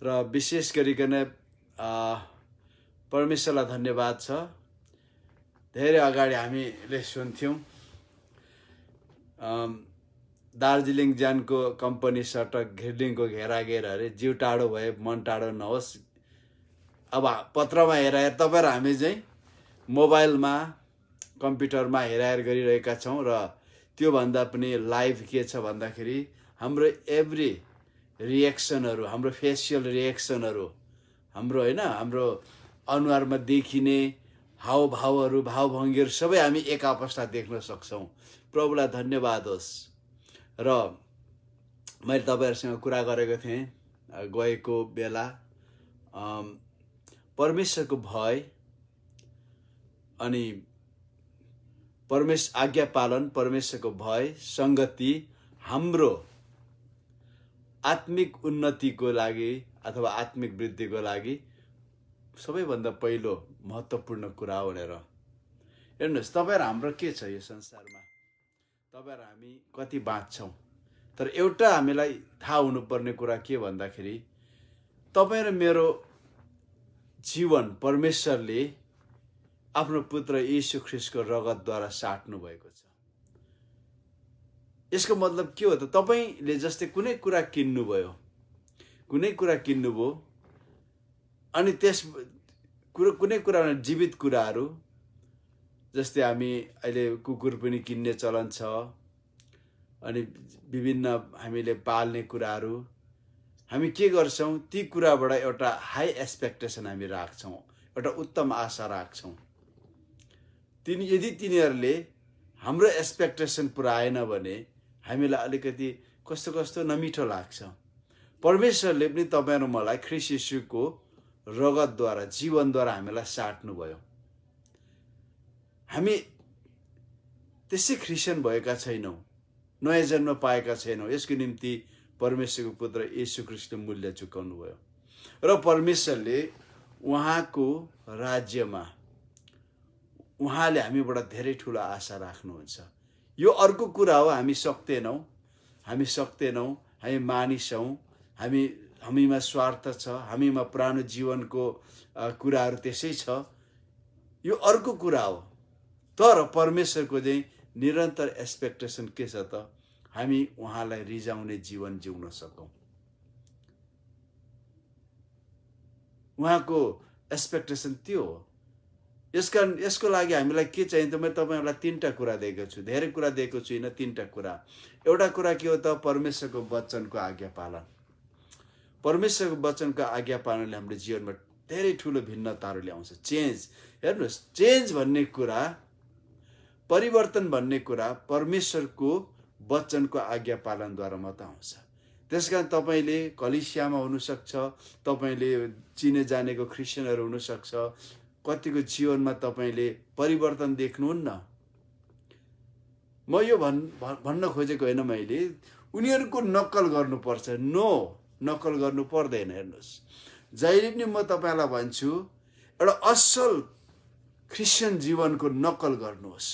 र विशेष गरिकन परमेश्वरलाई धन्यवाद छ। धेरै अगाडि हामीले सुन्थ्यौं दार्जिलिङ ज्यानको कम्पनी सटक घिर्लिङको घेराघेर अरे जिउ टाढो भए मन टाढो नहोस्। अब पत्रमा हेराएर तपाईहरु हामी चाहिँ मोबाइलमा कम्प्युटरमा हेराएर गरिरहेका छौं र त्यो भन्दा पनि लाइभ के छ भन्दाखेरि हाम्रो एभ्री रिएक्सनहरु, हाम्रो फेसियल रिएक्सनहरु, हाम्रो हैन, हाम्रो अनुहारमा देखिने हावभावहरु, भावभङ्गीहरु सबै हामी एक आपसलाई देख्न सक्छौं। प्रभुलाई धन्यवाद होस्। र मैले तपाईहरुसँग कुरा गरेको थिएँ गएको बेला परमेश्वरको भय अनि आज्ञा पालन, परमेश्वरको भय, संगति हाम्रो आत्मिक उन्नतिको लागि अथवा आत्मिक वृद्धिको लागि सबैभन्दा पहिलो महत्त्वपूर्ण कुरा हो भनेर। हेर्नुस्, तपाईहरु हाम्रो के छ यो संसारमा, तपाईहरु हामी कति बाँच्छौं, तर एउटा हामीलाई थाहा हुनुपर्ने कुरा के भन्दाखेरि तपाईहरु मेरो जीवन परमेश्वरले आफ्नो पुत्र येशू ख्रीष्टको रगतद्वारा साट्नु भएको छ। यसको मतलब के हो त? तपाईले जस्तै कुनै कुरा किन्नुभयो अनि त्यस कुनै कुरा जीवित कुराहरू, जस्तै हामी अहिले कुकुर पनि किन्ने चलन छ अनि विभिन्न हामीले पाल्ने कुराहरू हामी के गर्छौं, ती कुराबाट एउटा हाई एक्सपेक्टेसन हामी राख्छौं, एउटा उत्तम आशा राख्छौं। यदि तिनीहरूले हाम्रो एक्सपेक्टेसन पुर्याएन भने हामीलाई अलिकति कस्तो नमिठो लाग्छ। परमेश्वरले पनि तपाईहरु मलाई ख्रीष्ट येशूको रगतद्वारा, जीवनद्वारा हामीलाई साट्नु भयो। हामी त्यसै ख्रिस्चियन भएका छैनौं, नयाँ जन्म पाएका छैनौं। यसको निम्ति परमेश्वरको पुत्र येशू ख्रीष्टले मूल्य चुकाउनु भयो र परमेश्वरले उहाँको राज्यमा उहाँले हामीबाट धेरै ठूलो आशा राख्नुहुन्छ। यो अर्को कुरा हो, हामी सक्दैनौं, हामी मानिस हौं, हामीमा स्वार्थ छ, हामीमा पुरानो जीवनको कुराहरू त्यसै छ, यो अर्को कुरा हो। तर परमेश्वरको चाहिँ निरन्तर एक्सपेक्टेसन के छ त? हामी उहाँलाई रिजाउने जीवन जिउन सकौं। उहाँको एक्सपेक्टेसन त्यो हो। यसको लागि हामीलाई के चाहिन्छ? मैले तपाईहरुलाई तीनटा कुरा दिएको छु, धेरै कुरा दिएको छुइनँ, तीनटा कुरा। एउटा कुरा के हो त? परमेश्वरको वचनको आज्ञा पालन। परमेश्वरको वचनको आज्ञा पालनले हाम्रो जीवनमा धेरै ठूलो भिन्नताहरू ल्याउँछ। चेन्ज, हेर्नुस्, चेन्ज भन्ने कुरा, परिवर्तन भन्ने कुरा परमेश्वरको वचनको आज्ञा पालनद्वारा मात्र आउँछ। त्यसकारण तपाईले कलिसियामा हुनु सक्छ, तपाईले चिने जानेको ख्रिस्चियनहरु हुनु सक्छ, कतिको जीवनमा तपाईले परिवर्तन देख्नुहुन्न। म यो भन्न खोजेको हैन, मैले उनीहरुको नक्कल गर्नुपर्छ। नो, नक्कल गर्नु पर्दैन। हेर्नुस्, जहिले पनि म तपाईलाई भन्छु, एउटा असल ख्रिस्चियन जीवनको नक्कल गर्नुहोस्।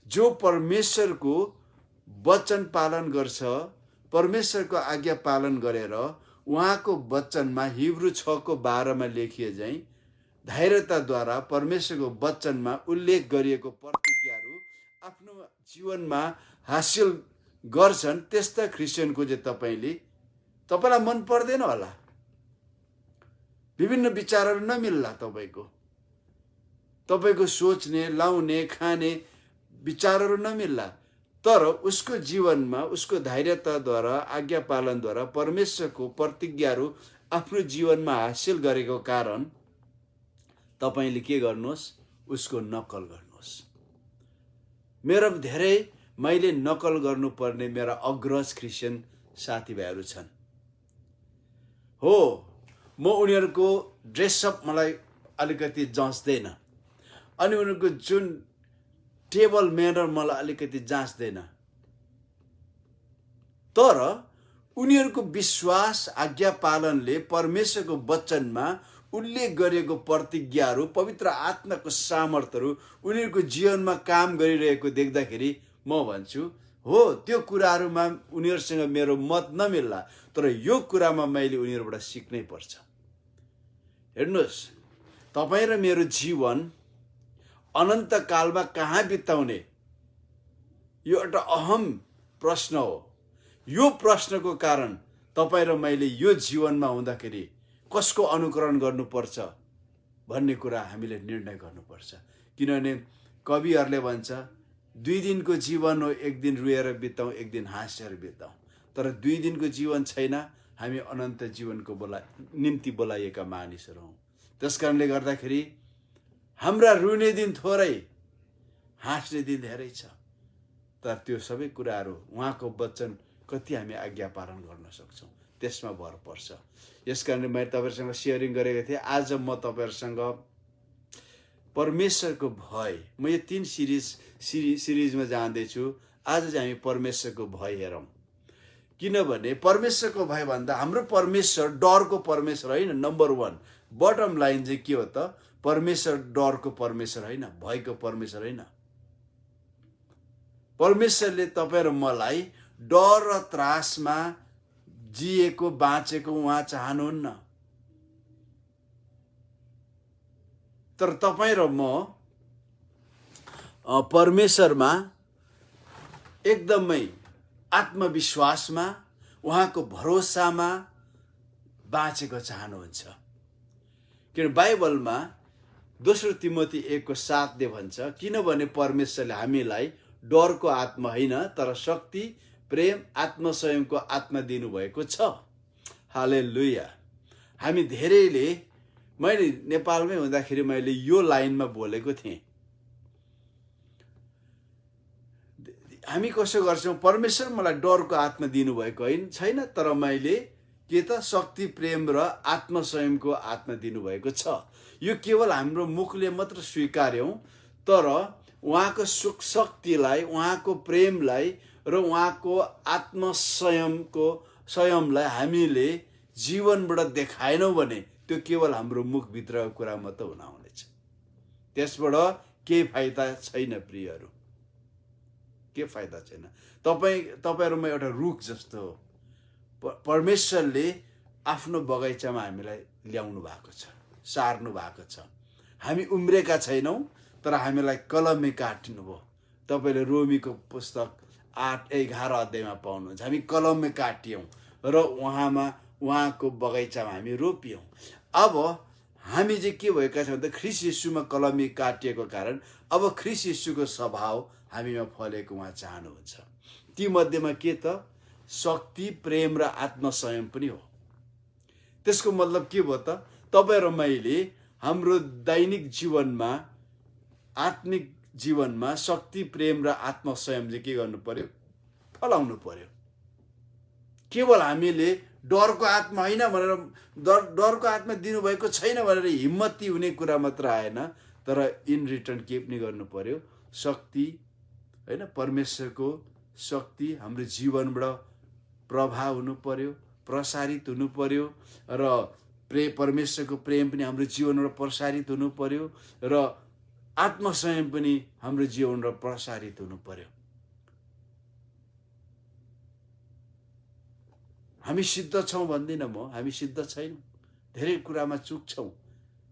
जो परमेश्वरको वचन पालन गर्छ, परमेश्वरको आज्ञा पालन गरेर उहाँको वचनमा हिब्रू 6:12 मा लेखिए चाहिँ धैर्यताद्वारा परमेश्वरको वचनमा उल्लेख गरिएको प्रतिज्ञाहरू आफ्नो जीवनमा हासिल गर्छन्, त्यस्ता ख्रिस्चियनको चाहिँ तपाईलाई मन पर्दैन होला, विभिन्न विचारहरू नमिल्ला, तपाईको सोच्ने, लाउने, खाने विचारहरू नमिल्ला, तर उसको जीवनमा उसको धैर्यताद्वारा, आज्ञा पालनद्वारा परमेश्वरको प्रतिज्ञाहरू आफ्नो जीवनमा हासिल गरेको कारण तपाईले के गर्नुहोस्? उसको नक्कल गर्नुहोस्। मेरो धेरै मैले नक्कल गर्नुपर्ने मेरा अग्रज ख्रिस्चियन साथीभाइहरू छन्। हो, म उनीहरुको ड्रेसअप मलाई अलिकति जच्दैन अनि उनीहरुको जुन टेबल म्यानर मलाई अलिकति जाँच्दैन, तर उनीहरुको विश्वास, आज्ञा पालनले परमेश्वरको वचनमा उल्लेख गरिएको प्रतिज्ञाहरू, पवित्र आत्माको सामर्थ्यहरू उनीहरुको जीवनमा काम गरिरहेको देख्दाखेरि म भन्छु हो त्यो कुराहरूमा उनीहरूसँग मेरो मत नमिल्ला, तर यो कुरामा मैले उनीहरूबाट सिक्नै पर्छ। हेर्नुहोस्, तपाईँ र मेरो जीवन अनन्तकालमा कहाँ बिताउने, यो एउटा अहम प्रश्न हो। यो प्रश्नको कारण तपाईँ र मैले यो जीवनमा हुँदाखेरि कसको अनुकरण गर्नुपर्छ भन्ने कुरा हामीले निर्णय गर्नुपर्छ। किनभने कविहरूले भन्छ, 2 दिनको जीवन हो, 1 दिन रोएर बिताउँ, 1 दिन हाँसेर बिताउँ। तर 2 दिनको जीवन छैन, हामी अनन्त जीवनको निम्ति बोलाइएका मानिसहरू हौँ। त्यस कारणले गर्दाखेरि हाम्रा रुने दिन थोरै, हाँस्ने दिन धेरै छ। तर त्यो सबै कुराहरू उहाँको वचन कति हामी आज्ञा पालन गर्न सक्छौँ त्यसमा भर पर्छ। यसकारणले मैले तपाईँहरूसँग सेयरिङ गरेको थिएँ। आज म तपाईँहरूसँग परमेश्वरको भय, म यो 3 सिरिजमा जाँदैछु। आज चाहिँ हामी परमेश्वरको भय हेरौँ। किनभने परमेश्वरको भय भन्दा हाम्रो परमेश्वर डरको परमेश्वर होइन। नम्बर 1 बटम लाइन चाहिँ के हो त? परमेश्वर डरको परमेश्वर होइन, भयको परमेश्वर होइन। परमेश्वरले तपाईँ र मलाई डर र त्रासमा जिएको बाँचेको उहाँ चाहनुहुन्न। तर तपाईँ र म परमेश्वरमा एकदमै आत्मविश्वासमा, उहाँको भरोसामा बाँचेको चाहनुहुन्छ। किन बाइबलमा 2 तिमोथी 1:7 भन्छ, किनभने परमेश्वरले हामीलाई डरको आत्मा होइन, तर शक्ति, प्रेम, आत्मसंयमको आत्मा दिनुभएको छ। हालेलुया। हामी धेरैले, मैले नेपालमै हुँदाखेरि मैले यो लाइनमा बोलेको थिएँ। हामी कसो गर्छौँ? परमेश्वर मलाई डरको आत्मा दिनुभएको छैन, तर मैले के त शक्ति, प्रेम र आत्मसंयमको आत्मा दिनुभएको छ। यो केवल हाम्रो मुखले मात्र स्वीकार्यौँ, तर उहाँको सुख शक्तिलाई, उहाँको प्रेमलाई र उहाँको संयमलाई हामीले जीवनबाट देखाएनौँ भने त्यो केवल हाम्रो मुखभित्रको कुरा मात्र हुनेछ। त्यसबाट केही फाइदा छैन प्रियहरू, के फाइदा छैन। तपाईहरुमा एउटा रुख जस्तो हो। परमेश्वरले आफ्नो बगैँचामा हामीलाई ल्याउनु भएको छ, सार्नु भएको छ। हामी उम्रेका छैनौँ, तर हामीलाई कलमले काट्नु भयो। तपाईले रोमीको पुस्तक 8:11 अध्यायमा पाउनुहुन्छ। हामी कलमले काटियौँ र उहाँको बगैँचामा हामी रोपियौँ। अब हामी चाहिँ के भएका छौँ त? ख्रीष्ट येशूमा कलमले काटिएको कारण अब ख्रीष्ट येशूको स्वभाव हामीमा फलेको उहाँ चाहनुहुन्छ। ती मध्येमा के त? शक्ति, प्रेम र आत्मसंयम पनि हो। त्यसको मतलब के भयो त? तपाईं र मैले हाम्रो दैनिक जीवनमा, आत्मिक जीवनमा शक्ति, प्रेम र आत्मसंयम चाहिँ के गर्नु पर्यो? फलाउनु पर्यो। केवल हामीले डरको आत्मा होइन भनेर, डरको आत्मा दिनुभएको छैन भनेर हिम्मती हुने कुरा मात्र आएन, तर इन रिटर्न के पनि गर्नु पर्यो? शक्ति, होइन, परमेश्वरको शक्ति हाम्रो जीवनबाट प्रभाव हुनु पर्यो, प्रसारित हुनु पर्यो, र परमेश्वरको प्रेम पनि हाम्रो जीवनबाट प्रसारित हुनु पर्यो, र आत्मसंयम पनि हाम्रो जीवनबाट प्रसारित हुनु पर्यो। हामी सिद्ध छौँ भन्दिनँ म, हामी सिद्ध छैनौँ, धेरै कुरामा चुक्छौँ,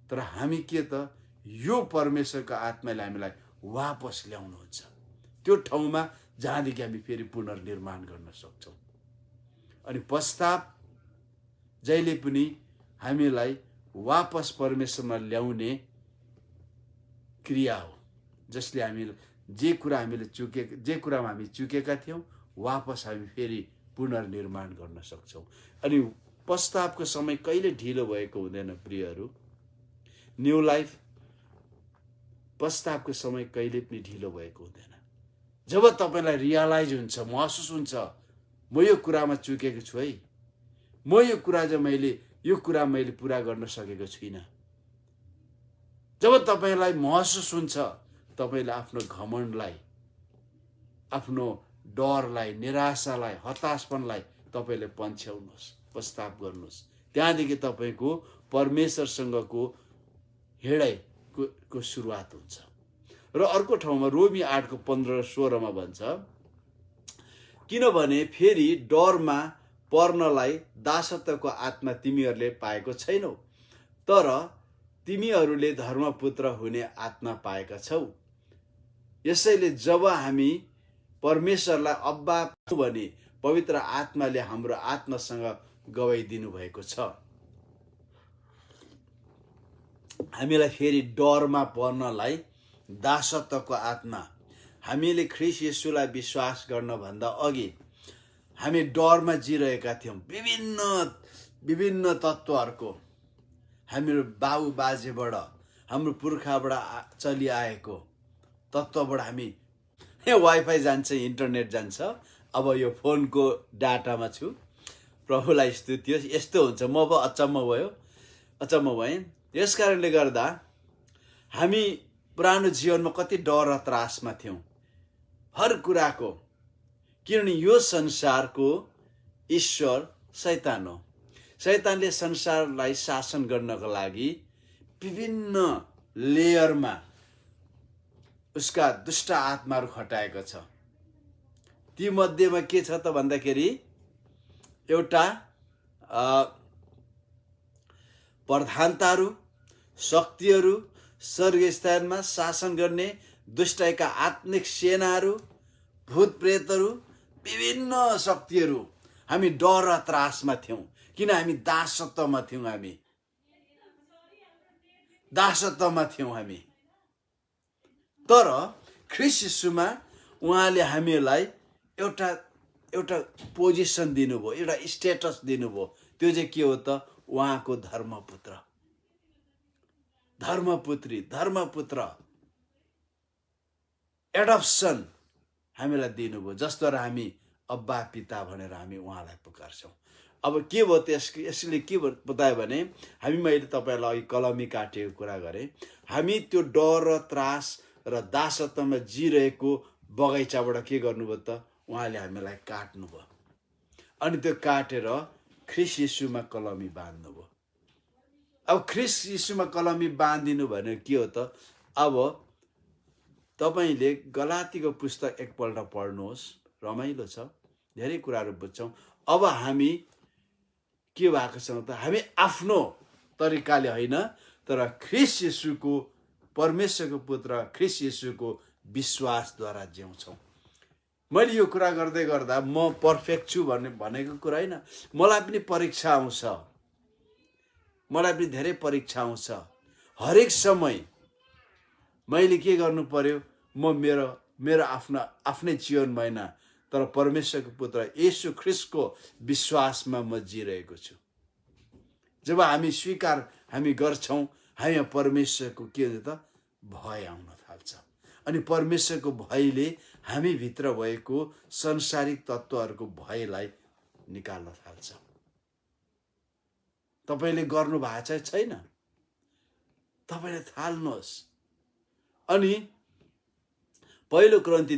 तर हामी के त? यो परमेश्वरको आत्माले हामीलाई वापस ल्याउनुहुन्छ त्यो ठाउँमा जहाँदेखि हामी फेरि पुनर्निर्माण गर्न सक्छौँ। अनि पश्चाताप जहिले पनि हामीलाई वापस परमेश्वरमा ल्याउने क्रिया हो, जसले हामी जे कुरामा हामी चुकेका थियौँ, वापस हामी फेरि पुनर्निर्माण गर्न सक्छौँ। अनि पश्चातापको समय कहिले ढिलो भएको हुँदैन प्रियहरू। न्यू लाइफ, पश्चातापको समय कहिले पनि ढिलो भएको हुँदैन। जब तपाईलाई रियलाइज हुन्छ, महसुस हुन्छ, म यो कुरामा चुकेको छु है, म यो कुरा मैले पुरा गर्न सकेको छुइनँ। जब तपाईलाई महसुस हुन्छ, तपाईले आफ्नो घमण्डलाई, आफ्नो डरलाई, निराशालाई, हताशपनलाई तपाईले पन्छ्याउनुहोस्, पश्चाताप गर्नुहोस्। त्यहाँदेखि तपाईको परमेश्वरसँगको हिँडाइको सुरुवात हुन्छ। र अर्को ठाउँमा रोमी 8:15-16 भन्छ, किनभने फेरि डरमा पर्नलाई दासत्वको आत्मा तिमीहरूले पाएको छैनौ, तर तिमीहरूले धर्मपुत्र हुने आत्मा पाएका छौ। यसैले जब हामी परमेश्वरलाई अब्बा भने पवित्र आत्माले हाम्रो आत्मासँग गवाई दिनुभएको छ। हामीलाई फेरि डरमा पर्नलाई दासत्वको आत्मा, हामीले ख्रीष्ट येशूलाई विश्वास गर्नभन्दा अघि हामी डरमा जिरहेका थियौँ। विभिन्न तत्त्वहरूको हाम्रो बाबु बाजेबाट, हाम्रो पुर्खाबाट चलिआएको तत्त्वबाट हामी वाइफाई जान्छ, इन्टरनेट जान्छ। अब यो फोनको डाटामा छु। प्रभुलाई स्तुति होस्। यस्तो हुन्छ, म अब अचम्म भएँ। यस कारणले गर्दा हामी पुरानो जीवनमा कति डर र त्रासमा थियौँ हर कुराको, किनभने यो संसारको ईश्वर शैतान हो। शैतानले संसारलाई शासन गर्नको लागि विभिन्न लेयरमा उसका दुष्ट आत्माहरू खटाएको छ। ती मध्येमा के छ त भन्दाखेरि एउटा प्रधानताहरू, शक्तिहरू, स्वर्गीय स्थानमा शासन गर्ने दुष्टका आत्मिक सेनाहरू, भूत प्रेतहरू, विभिन्न शक्तिहरू। हामी डर र त्रासमा थियौँ, किन हामी दासत्वमा थियौँ। हामी तर ख्रीष्ट येशूमा उहाँले हामीलाई एउटा पोजिसन दिनुभयो, एउटा स्टेटस दिनुभयो। त्यो चाहिँ के हो त? उहाँको धर्मपुत्र एडप्सन हामीलाई दिनुभयो, जसद्वारा हामी अब्बा पिता भनेर हामी उहाँलाई पुकार्छौँ। अब के भयो त? यसले के बतायो भने मैले तपाईँलाई अघि कलमी काटेको कुरा गरेँ। हामी त्यो डर र त्रास र दासत्वमा जिरहेको बगैँचाबाट के गर्नुभयो त? उहाँले हामीलाई काट्नुभयो, अनि त्यो काटेर ख्रीष्ट येशूमा कलमी बाँध्नुभयो। अब ख्रीष्ट येशूमा कलमी बाँधिनु भने के हो त? अब तपाईँले गलातीको पुस्तक एकपल्ट पढ्नुहोस्, रमाइलो छ, धेरै कुराहरू बुझ्छौँ। अब हामी के भएको छौँ त? हामी आफ्नो तरिकाले होइन, तर ख्रीष्ट येशूको, परमेश्वरको पुत्र ख्रीष्ट येशूको विश्वासद्वारा जिउँछौँ। मैले यो कुरा गर्दै गर्दा म पर्फेक्ट छु भनेको कुरा होइन। मलाई पनि परीक्षा आउँछ, मलाई पनि धेरै परीक्षा आउँछ। हरेक समय मैले के गर्नु पर्यो? म मेरो आफ्नै जीवनमा होइन, तर परमेश्वरको पुत्र येशू ख्रीष्टको विश्वासमा म जिरहेको छु। जब हामी गर्छौँ, हामी परमेश्वरको के हुन्छ त? भय आउन थाल्छ, अनि परमेश्वरको भयले हामी भित्र भएको संसारिक तत्त्वहरूको भयलाई निकाल्न थाल्छ। तपाईँले गर्नु भएको छैन? तपाईँले थाल्नुहोस्। अनि पहिलो कोरिन्थी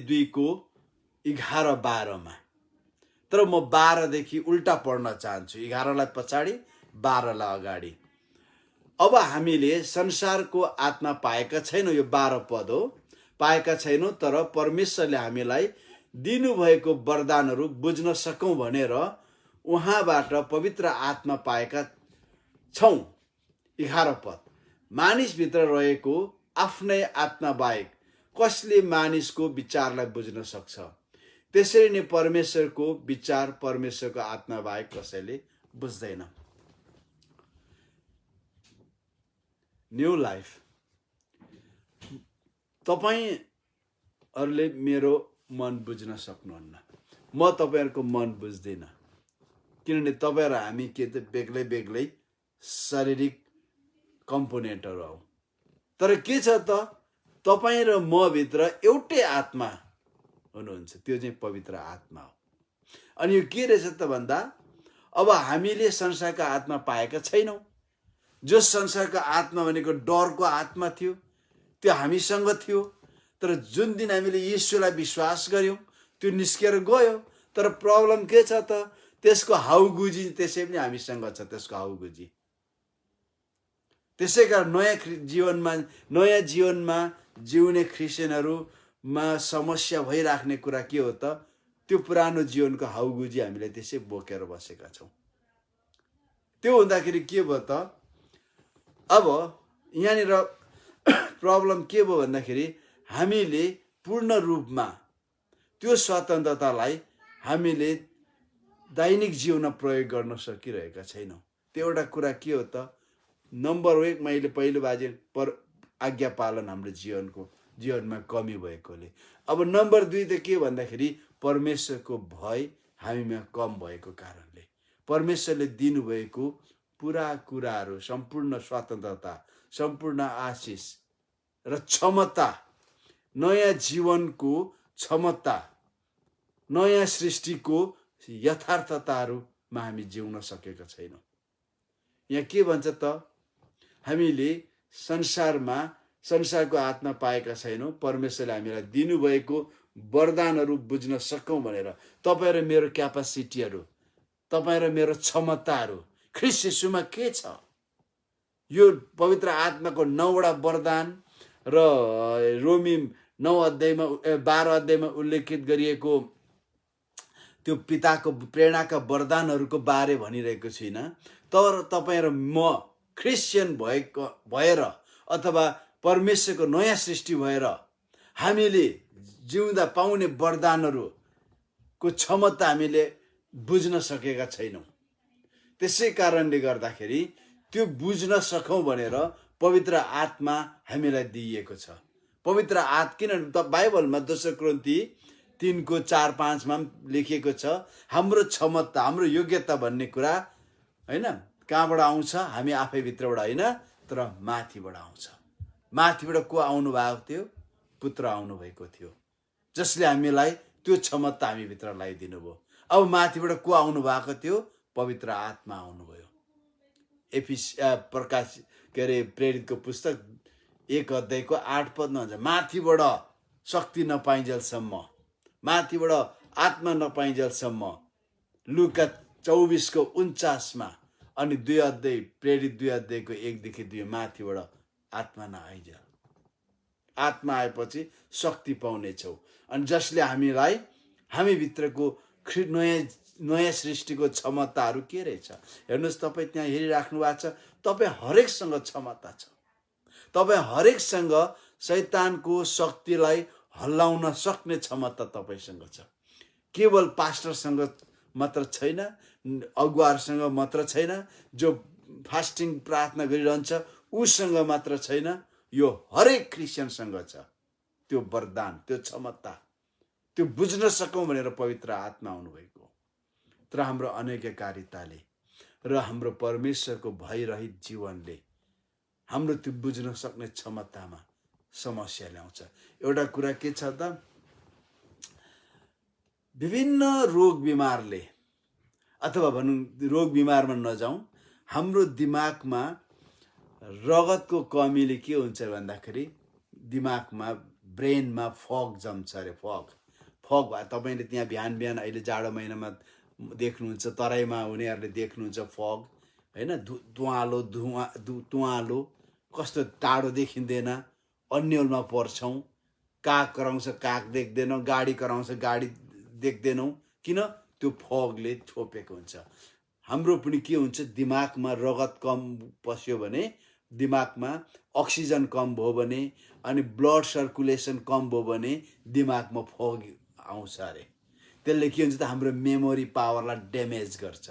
2:11-12 तर म 12देखि उल्टा पढ्न चाहन्छु। 11लाई पछाडि, 12लाई अगाडि। अब हामीले संसारको आत्मा पाएका छैनौँ, यो 12 पद हो, पाएका छैनौँ, तर परमेश्वरले हामीलाई दिनुभएको वरदानहरू बुझ्न सकौँ भनेर उहाँबाट पवित्र आत्मा पाएका छौँ। 11 पद, मानिसभित्र रहेको आफ्नै आत्मा बाहेक कसले मानिसको विचारलाई बुझ्न सक्छ? त्यसरी नै परमेश्वरको विचार परमेश्वरको आत्मा बाहेक कसैले बुझ्दैन। New life. तपाईँहरूले मेरो मन बुझ्न सक्नुहुन्न, म तपाईँहरूको मन बुझ्दिनँ, किनभने तपाईँ र हामी के त बेग्लै बेग्लै शारीरिक कम्पोनेन्टहरू हौ। तर के छ त? तपाईँ र म भित्र एउटै आत्मा हुनुहुन्छ, त्यो चाहिँ पवित्र आत्मा हो। अनि यो के रहेछ त भन्दा, अब हामीले संसारका आत्मा पाएका छैनौँ। जो संसारको आत्मा भनेको डरको आत्मा थियो, त्यो हामीसँग थियो। तर जुन दिन हामीले येशूलाई विश्वास गर्यौँ, त्यो निस्केर गयो। तर प्रब्लम के छ त? त्यसको हाउगुजी त्यसै पनि हामीसँग छ, त्यसको हाउगुजी। त्यसै कारण नयाँ जीवनमा जिउने क्रिस्चियनहरूमा समस्या भइराख्ने कुरा के हो त? त्यो त्यो पुरानो जीवनको हाउगुजी हामीले त्यसै बोकेर बसेका छौँ। त्यो हुँदाखेरि के भयो त, अब यहाँनिर प्रब्लम के भयो भन्दाखेरि हामीले पूर्ण रूपमा त्यो स्वतन्त्रतालाई हामीले दैनिक जीवनमा प्रयोग गर्न सकिरहेका छैनौँ। त्यो एउटा कुरा के हो त, नम्बर 1 मैले पहिलो बाजे आज्ञा पालन हाम्रो जीवनमा कमी भएकोले। अब नम्बर 2 त के भन्दाखेरि परमेश्वरको भय हामीमा कम भएको कारणले, परमेश्वरले दिनुभएको पुरा कुराहरू, सम्पूर्ण स्वतन्त्रता, सम्पूर्ण आशिष र क्षमता, नयाँ जीवनको क्षमता, नयाँ सृष्टिको यथार्थताहरूमा हामी जिउन सकेका छैनौँ। यहाँ के भन्छ त, हामीले संसारको आत्मा पाएका छैनौँ, परमेश्वरले हामीलाई दिनुभएको वरदानहरू बुझ्न सकौँ भनेर। तपाईँ र मेरो क्यापासिटीहरू, तपाईँ र मेरो क्षमताहरू ख्रीष्ट येशूमा के छ? यो पवित्र आत्माको 9वटा वरदान र रोमी 12 अध्यायमा उल्लेखित गरिएको त्यो पिताको प्रेरणाका वरदानहरूको बारे भनिरहेको छुइनँ। तर तपाईँ र म क्रिस्चियन भएर अथवा परमेश्वरको नयाँ सृष्टि भएर हामीले जिउँदा पाउने वरदानहरूको क्षमता हामीले बुझ्न सकेका छैनौँ। त्यसै कारणले गर्दाखेरि त्यो बुझ्न सकौँ भनेर पवित्र आत्मा हामीलाई दिइएको छ। पवित्र किनभने बाइबलमा 2 कोरिन्थी 3:4-5 लेखिएको छ, हाम्रो क्षमता, हाम्रो योग्यता भन्ने कुरा हैन कहाँबाट आउँछ? हामी आफै भित्रबाट होइन, तर माथिबाट आउँछ। माथिबाट को आउनु भएको थियो? पुत्र आउनु भएको थियो, जसले हामीलाई त्यो क्षमता हामी भित्र ल्याइदिनु भयो। अब माथिबाट को आउनु भएको थियो? पवित्र आत्मा आउनुभयो। प्रेरितको पुस्तक 1 अध्यायको 8 पदमा हुन्छ, माथिबाट शक्ति नपाइन्जेलसम्म, माथिबाट आत्मा नपाइन्जेलसम्म। लुका 24:49 अनि 2 अध्याय प्रेरित 2 अध्यायको 1देखि 2 माथिबाट आत्मा नआइन्जेल। आत्मा आएपछि शक्ति पाउनेछौ। अनि जसले हामीलाई हामी भित्रको नयाँ सृष्टिको क्षमताहरू के रहेछ हेर्नुहोस्। तपाईँ त्यहाँ हेरिराख्नु भएको छ, तपाईँ हरेकसँग क्षमता छ। तपाईँ हरेकसँग शैतानको शक्तिलाई हल्लाउन सक्ने क्षमता तपाईसँग छ। केवल पास्टरसँग मात्र छैन, अगुवाहरूसँग मात्र छैन, जो फास्टिङ प्रार्थना गरिरहन्छ उसँग मात्र छैन, यो हरेक क्रिस्चियनसँग छ त्यो वरदान, त्यो क्षमता। त्यो बुझ्न सकौँ भनेर पवित्र आत्मा आउनुभएको। तर हाम्रो अनैज्ञाकारिताले र हाम्रो परमेश्वरको भयरहित जीवनले हाम्रो त्यो बुझ्न सक्ने क्षमतामा समस्या ल्याउँछ। एउटा कुरा के छ त, विभिन्न रोग बिमारले, अथवा भनौँ रोग बिमारमा नजाउँ, हाम्रो दिमागमा रगतको कमीले के हुन्छ भन्दाखेरि दिमागमा, ब्रेनमा फग जम्छ अरे। फग भयो। तपाईँले त्यहाँ बिहान अहिले जाडो महिनामा देख्नुहुन्छ, तराईमा हुनेहरूले देख्नुहुन्छ फग होइन, तुवालो कस्तो टाढो देखिँदैन, अन्यलमा पर्छौँ, काग कराउँछ काग देख्दैनौँ, गाडी कराउँछ गाडी देख्दैनौँ। किन? त्यो फगले छोपेको हुन्छ। हाम्रो पनि के हुन्छ, दिमागमा रगत कम पस्यो भने, दिमागमा अक्सिजन कम भयो भने, अनि ब्लड सर्कुलेसन कम भयो भने दिमागमा फग आउँछ अरे। त्यसले के हुन्छ त, हाम्रो मेमोरी पावरलाई ड्यामेज गर्छ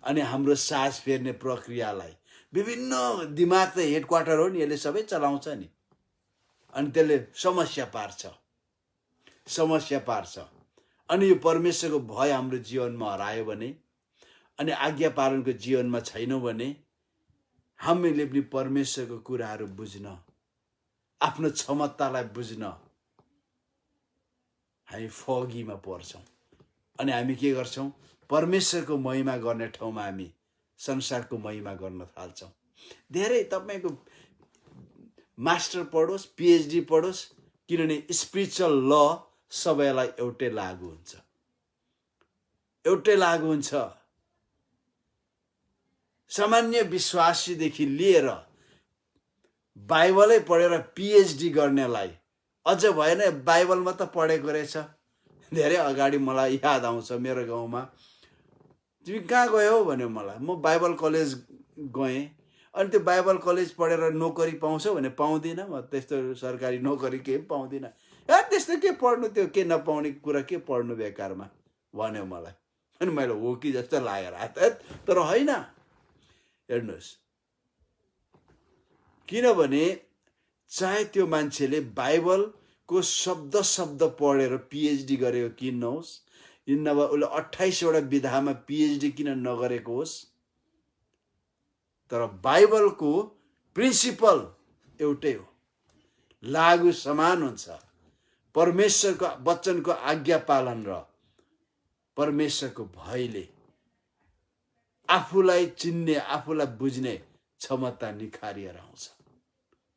अनि हाम्रो सास फेर्ने प्रक्रियालाई, विभिन्न, दिमाग त हेडक्वार्टर हो नि, यसले सबै चलाउँछ नि, अनि त्यसले समस्या पार्छ। अनि यो परमेश्वरको भय हाम्रो जीवनमा हरायो भने, अनि आज्ञा पालनको जीवनमा छैनौँ भने, हामीले पनि परमेश्वरको कुराहरू बुझ्न, आफ्नो क्षमतालाई बुझ्न हामी फगीमा पर्छौँ। अनि हामी के गर्छौँ? परमेश्वरको महिमा गर्ने ठाउँमा हामी संसारको महिमा गर्न थाल्छौँ। धेरै तपाईँको मास्टर पढोस्, पिएचडी पढोस्, किनभने स्पिरिचुअल ल सबैलाई एउटै लागु हुन्छ। सामान्य विश्वासीदेखि लिएर बाइबलै पढेर पिएचडी गर्नेलाई अझ भएन, बाइबल मात्र पढेको रहेछ, धेरै अगाडि मलाई याद आउँछ मेरो गाउँमा तिमी कहाँ गयौ भन्यो मलाई। म बाइबल कलेज गएँ। अनि त्यो बाइबल कलेज पढेर नोकरी पाउँछौ भने पाउँदिनँ, म त्यस्तो सरकारी नोकरी केही पाउँदिनँ। त्यस्तो के पढ्नु, त्यो के नपाउने कुरा के पढ्नु बेकारमा भन्यो मलाई। अनि मैले हो कि जस्तो लागेर तर होइन, हेर्नुहोस्, किनभने चाहे त्यो मान्छेले बाइबलको शब्द शब्द पढेर पिएचडी गरेको किन नहोस्, नभए उसले 28वटा विधामा पिएचडी किन नगरेको होस्, तर बाइबलको प्रिन्सिपल एउटै हो, लागु समान हुन्छ। परमेश्वरको वचनको आज्ञा पालन र परमेश्वरको भयले आफूलाई चिन्ने, आफूलाई बुझ्ने क्षमता निखारिएर आउँछ।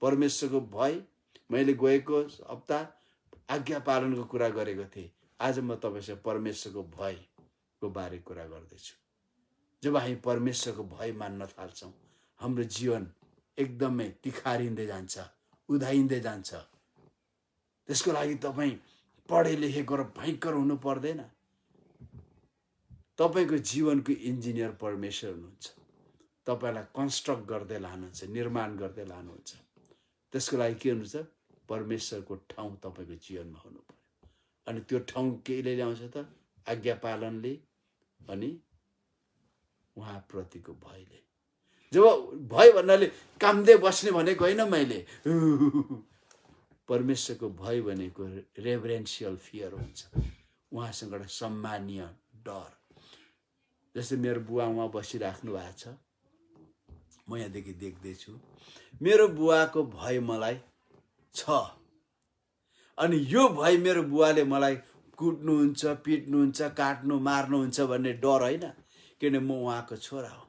परमेश्वरको भय, मैले गएको हप्ता आज्ञा पालनको कुरा गरेको थिएँ। आज म तपाईसँग परमेश्वरको भयको बारे कुरा गर्दैछु। जब हामी परमेश्वरको भय मान्न थाल्छौँ, हाम्रो जीवन एकदमै तिखारिँदै जान्छ, उधाइँदै जान्छ। त्यसको लागि तपाईँ पढे लेखेको र भयङ्कर हुनु पर्दैन। तपाईको जीवनको इन्जिनियर परमेश्वर हुनुहुन्छ। तपाईलाई कन्स्ट्रक्ट गर्दै लानुहुन्छ, निर्माण गर्दै लानुहुन्छ। त्यसको लागि के हुनुहुन्छ? परमेश्वरको ठाउँ तपाईको जीवनमा हुनु पर्यो। अनि त्यो ठाउँ केले ल्याउँछ त? आज्ञा पालनले अनि उहाँ प्रतिको भयले। जब भय भन्नाले कामदे बस्ने भनेको होइन मैले। परमेश्वरको भय भनेको रेभरेन्शियल फियर हुन्छ, उहाँसँग एउटा सम्मानीय डर। जस्तै मेरो बुवा उहाँ बसिराख्नु भएको छ, म यहाँदेखि देख्दैछु। मेरो बुवाको भय मलाई छ। अनि यो भय मेरो बुवाले मलाई कुट्नुहुन्छ, पिट्नुहुन्छ, काट्नु, मार्नुहुन्छ भन्ने डर होइन, किन म उहाँको छोरा हो।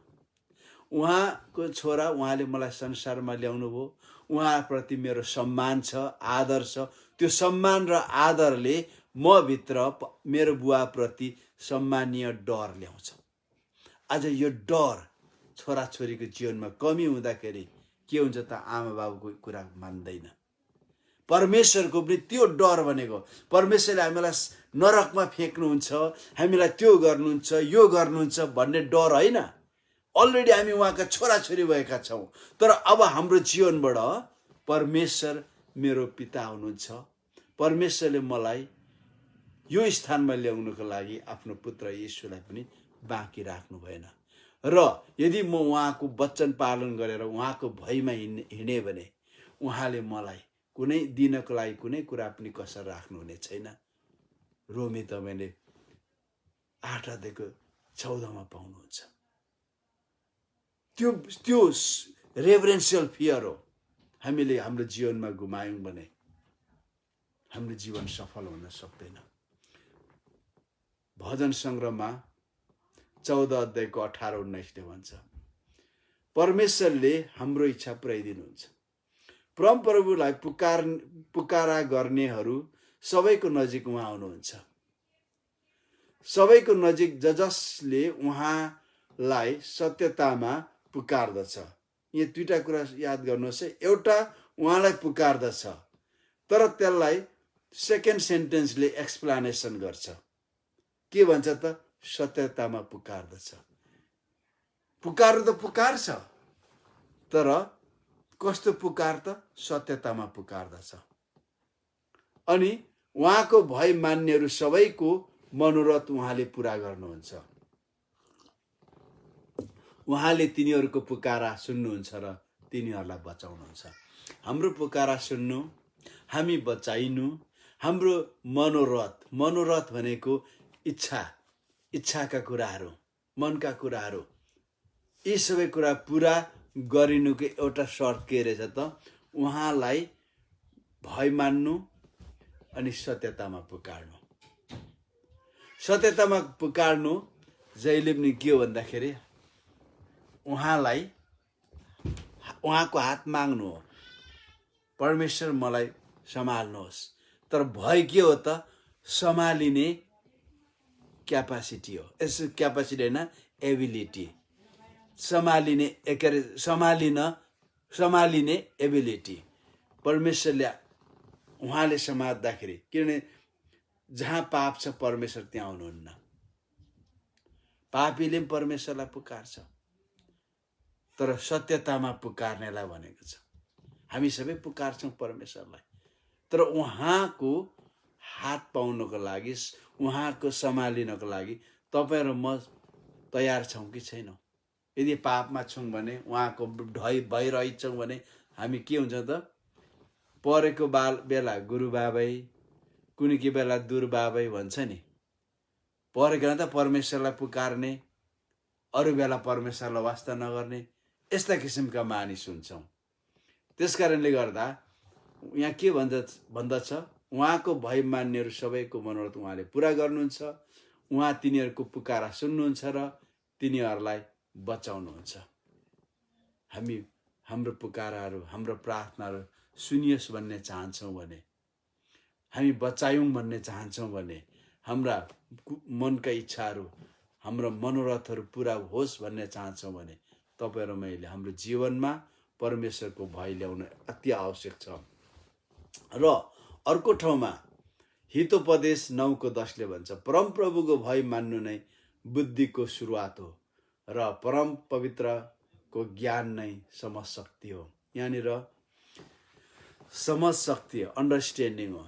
उहाँको छोरा, उहाँले मलाई संसारमा ल्याउनु भयो। उहाँप्रति मेरो सम्मान छ, आदर छ। त्यो सम्मान र आदरले म भित्र मेरो बुवाप्रति सम्मानीय डर ल्याउँछ। आज यो डर छोराछोरीको जीवनमा कमी हुँदाखेरि के हुन्छ त? आमा बाबुको कुरा मान्दैन। परमेश्वरको पनि त्यो डर भनेको, परमेश्वरले हामीलाई नरकमा फ्याँक्नुहुन्छ, हामीलाई त्यो गर्नुहुन्छ, यो गर्नुहुन्छ भन्ने डर होइन। अलरेडी हामी उहाँका छोराछोरी भएका छौँ। तर अब हाम्रो जीवनबाट परमेश्वर मेरो पिता हुनुहुन्छ। परमेश्वरले मलाई यो स्थानमा ल्याउनको लागि आफ्नो पुत्र येशूलाई पनि बाँकी राख्नु भएन। र यदि म उहाँको वचन पालन गरेर उहाँको भयमा हिँडे भने उहाँले मलाई कुनै दिनको लागि कुनै कुरा पनि कसर राख्नुहुने छैन। रोमी तपाईँले 8:14 पाउनुहुन्छ। त्यो रेभरेन्शियल फियर हो। हामीले हाम्रो जीवनमा गुमायौँ भने हाम्रो जीवन सफल हुन सक्दैन। भजन सङ्ग्रहमा 14:18-19 भन्छ, परमेश्वरले हाम्रो इच्छा पुर्याइदिनुहुन्छ। परमप्रभुलाई पुकारा गर्नेहरू सबैको नजिक उहाँ आउनुहुन्छ। सबैको नजिक जसले उहाँलाई सत्यतामा पुकार्दछ। यहाँ दुईटा कुरा याद गर्नुहोस् है। एउटा उहाँलाई पुकार्दछ, तर त्यसलाई सेकेन्ड सेन्टेन्सले एक्सप्लानेसन गर्छ। के भन्छ त? सत्यतामा पुकार्दछ। पुकार त पुकार्छ, तर कस्तो पुकार त? सत्यतामा पुकार्दछ। अनि उहाँको भय मान्नेहरू सबैको मनोरथ उहाँले पुरा गर्नुहुन्छ। उहाँले तिनीहरूको पुकारा सुन्नुहुन्छ र तिनीहरूलाई बचाउनुहुन्छ। हाम्रो पुकारा सुन्नु, हामी बचाइनु, हाम्रो मनोरथ भनेको इच्छाका कुराहरू, मनका कुराहरू, यी सबै कुरा पुरा गरिनुको एउटा शर्त के रहेछ त? उहाँलाई भय मान्नु अनि सत्यतामा पुकार्नु। सत्यतामा पुकार्नु जहिले पनि के हो भन्दाखेरि उहाँलाई, उहाँको हात माग्नु हो। परमेश्वर मलाई सम्हाल्नुहोस्। तर भय के हो त? सम्हालिने क्यापासिटी हो। यसो क्यापासिटी होइन, एबिलिटी। सम्हालिने एबिलिटी। परमेश्वरले उहाँले समात्दाखेरि, किनभने जहाँ पाप छ परमेश्वर त्यहाँ हुनुहुन्न। पापीले पनि परमेश्वरलाई पुकार्छ, तर सत्यतामा पुकार्नेलाई भनेको छ। हामी सबै पुकार्छौँ परमेश्वरलाई, तर उहाँको हात पाउनको लागि, उहाँको सम्हालिनको लागि तपाईँ र म तयार छौँ कि छैनौँ? यदि पापमा छौँ भने, उहाँको भइरहेछौँ भने हामी के हुन्छ त? परेको बेला गुरुबाबै, कुनै के बेला दुर्बाबै भन्छ नि। परेको त परमेश्वरलाई पुकार्ने, अरू बेला परमेश्वरलाई वास्ता नगर्ने, यस्ता किसिमका मानिस हुन्छौँ। त्यस कारणले गर्दा यहाँ के भन्दछ? उहाँको भय मान्नेहरू सबैको मनोरथ उहाँले पुरा गर्नुहुन्छ। उहाँ तिनीहरूको पुकारा सुन्नुहुन्छ र तिनीहरूलाई बचाउनुहुन्छ। हामी हाम्रो पुकाराहरू, हाम्रो प्रार्थनाहरू सुनियोस् भन्ने चाहन्छौँ भने, हामी बचायौँ भन्ने चाहन्छौँ भने, हाम्रा मनका इच्छाहरू, हाम्रो मनोरथहरू पुरा होस् भन्ने चाहन्छौँ भने तपाईँ र मैले हाम्रो जीवनमा परमेश्वरको भय ल्याउन अति आवश्यक छ। र अर्को ठाउँमा हितोपदेश 9:10 भन्छ, परमप्रभुको भय मान्नु नै बुद्धिको सुरुवात हो र परम पवित्रको ज्ञान नै समझशक्ति हो। यहाँनिर समझशक्ति, अन्डरस्ट्यान्डिङ हो।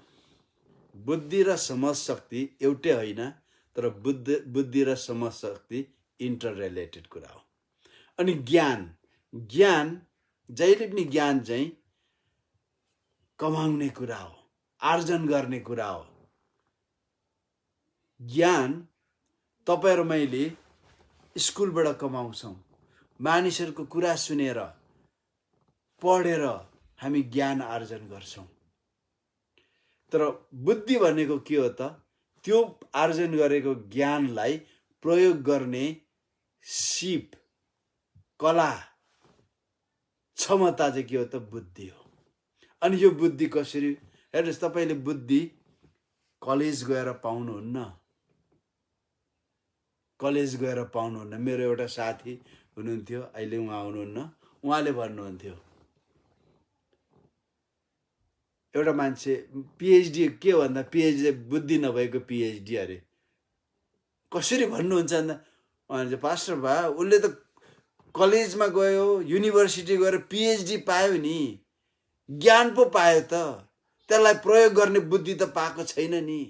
बुद्धि र समझशक्ति एउटै होइन, तर बुद्धि र समझशक्ति इन्टर रिलेटेड कुरा हो। अनि ज्ञान जहिले पनि ज्ञान चाहिँ कमाउने कुरा हो, आर्जन गर्ने कुरा हो। ज्ञान तपाईँ र मैले स्कुलबाट कमाउँछौँ, मानिसहरूको कुरा सुनेर पढेर हामी ज्ञान आर्जन गर्छौँ। तर बुद्धि भनेको के हो त? त्यो आर्जन गरेको ज्ञानलाई प्रयोग गर्ने सिप, कला, क्षमता चाहिँ के हो त? बुद्धि हो। अनि यो बुद्धि कसरी? हेर्नुहोस्, तपाईँले बुद्धि कलेज गएर पाउनुहुन्न। कलेज गएर पाउनुहुन्न। मेरो एउटा साथी हुनुहुन्थ्यो, अहिले उहाँ हुनुहुन्न। उहाँले भन्नुहुन्थ्यो, एउटा मान्छे पिएचडी, के भन्दा पिएचडी बुद्धि नभएको पिएचडी अरे। कसरी भन्नुहुन्छ अन्त? उहाँले चाहिँ, पास्टर बा, उसले त कलेजमा गयो, युनिभर्सिटी गएर पिएचडी पायो नि, ज्ञान पो पायो त, त्यसलाई प्रयोग गर्ने बुद्धि त पाएको छैन नि।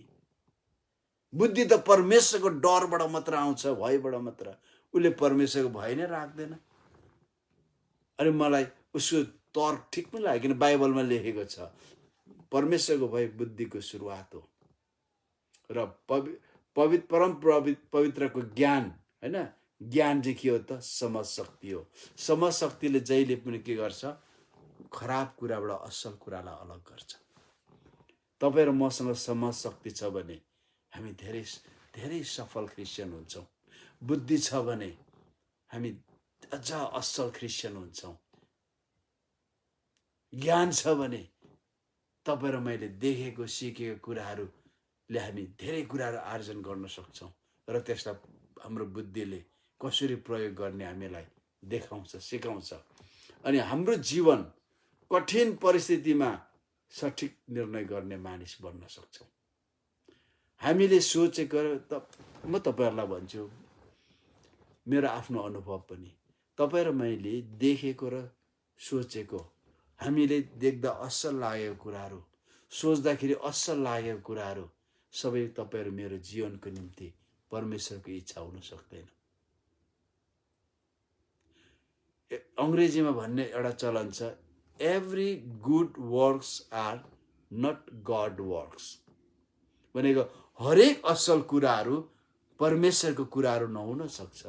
बुद्धि त परमेश्वरको डरबाट मात्र आउँछ, भयबाट मात्र। उसले परमेश्वरको भय नै राख्दैन। अनि मलाई उसको तर्क ठिक पनि लाग्यो, किन बाइबलमा लेखेको छ परमेश्वरको भय बुद्धिको सुरुवात हो र परम पवित्रको ज्ञान, हैन? ज्ञान चाहिँ के हो त? समझ शक्ति हो। समझ शक्तिले जहिले पनि के गर्छ? खराब कुराबाट असल कुरालाई अलग गर्छ। तपाईँ र मसँग समझ शक्ति छ भने हामी धेरै धेरै सफल क्रिस्चियन हुन्छौँ। बुद्धि छ भने हामी अझ असल क्रिस्चियन हुन्छौँ। ज्ञान छ भने तपाईँ र मैले देखेको सिकेको कुराहरूले हामी धेरै कुराहरू आर्जन गर्न सक्छौँ र त्यसलाई हाम्रो बुद्धिले कसरी प्रयोग गर्ने हामीलाई देखाउँछ, सिकाउँछ। अनि हाम्रो जीवन कठिन परिस्थितिमा सठिक निर्णय गर्ने मानिस बन्न सक्छौँ। हामीले सोचेको, म तपाईँहरूलाई भन्छु, मेरो आफ्नो अनुभव पनि, तपाईँ र मैले देखेको र सोचेको, हामीले देख्दा असल लागेको कुराहरू, सोच्दाखेरि असल लागेको कुराहरू सबै तपाईँ र मेरो जीवनको निम्ति परमेश्वरको इच्छा हुन सक्दैन। अङ्ग्रेजीमा भन्ने एउटा चलन छ, every good works are not good works. भनेको हरेक असल कुराहरू परमेश्वरको कुराहरू नहुन सक्छ।